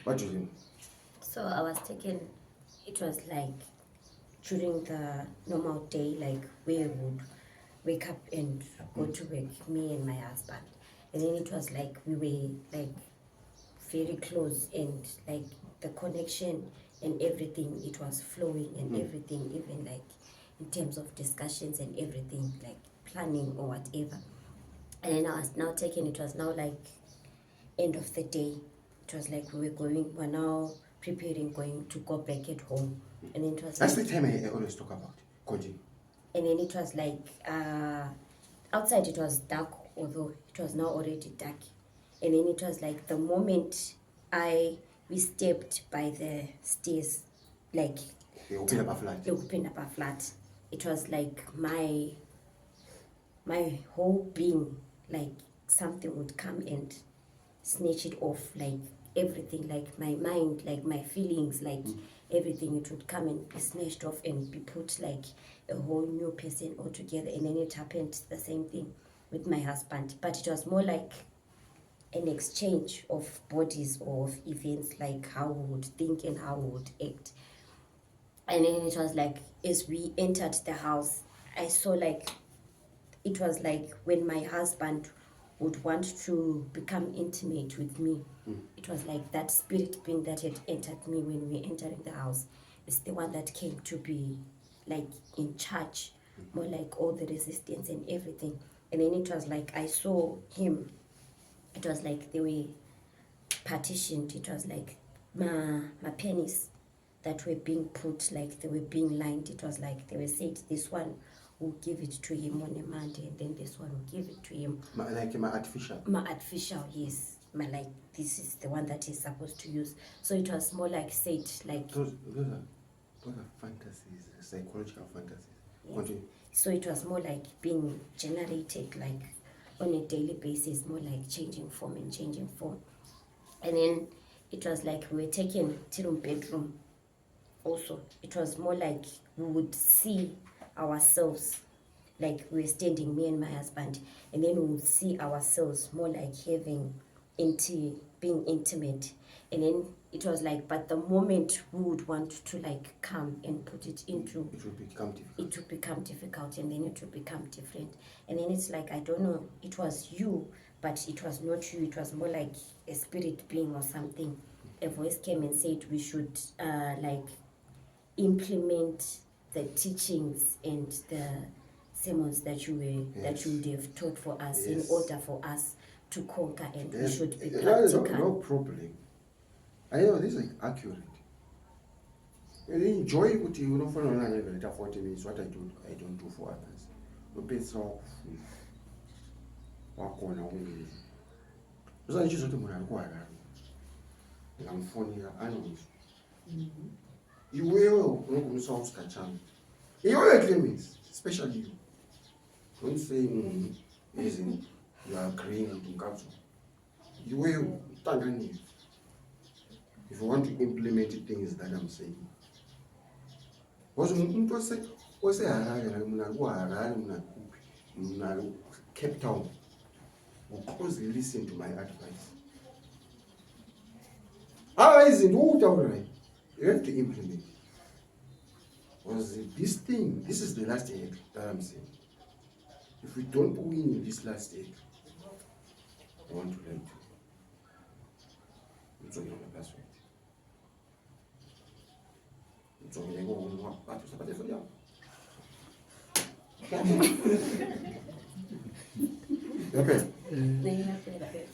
What do you think? So I was taken, it was like during the normal day, like we would wake up and go to work, me and my husband. And then it was like we were like very close, and like the connection and everything, it was flowing and everything, even like in terms of discussions and everything, like planning or whatever. And then I was now taken, it was now like end of the day. It was like we're now preparing, going to go back at home. And then it was That's like, the time I always talk about. Continue. and then it was like outside it was dark, although it was now already dark. And then it was like the moment we stepped by the stairs, like They open up a flat. they opened up a flat. It was like my whole being, like something would come and snatch it off, like everything, like my mind, like my feelings, like everything, it would come and be snatched off and be put like a whole new person altogether. And then it happened the same thing with my husband, but it was more like an exchange of bodies, of events, like how we would think and how we would act. And then it was like as we entered the house, I saw like it was like when my husband would want to become intimate with me, it was like that spirit being that had entered me when we were entering the house. It's the one that came to be like in charge, more like all the resistance and everything. And then it was like I saw him. It was like they were partitioned. It was like my pennies that were being put, like they were being lined. It was like they were said, this one will give it to him on a Monday, and then this one will give it to him. Like my artificial. My artificial, yes. My like this is the one that he's supposed to use. So it was more like said, like Those are fantasies, psychological fantasies. yes. Continue. So it was more like being generated like on a daily basis, more like changing form and changing form. And then it was like we were taken to the bedroom. Also, it was more like we would see ourselves, like we were standing, me and my husband, and then we would see ourselves more like being intimate. And then it was like, but the moment we would want to like come and put it into, it would become difficult. It would become difficult, and then it would become different. And then it's like, I don't know, it was you, but it was not you. It was more like a spirit being or something. A voice came and said we should like implement the teachings and the sermons that you were that you would have taught for us, in order for us to conquer, and we should be practical. No problem. I know this is accurate. And enjoy what you know for 40 minutes. What I don't do for others. No better walk on away. So I just want to move on. I'm funny. I know. You will not solve the challenge. You will claimants, especially you. Don't say amazing. You are agreeing to counsel. You will tangani. If you want to implement the things that I'm saying. Was Cape Town. Because listen to my advice. Otherwise, you have to implement. Because this is the last egg that I'm saying. If we don't win in this last egg, I want to let you. I'm talking on the perspective. I'm talking about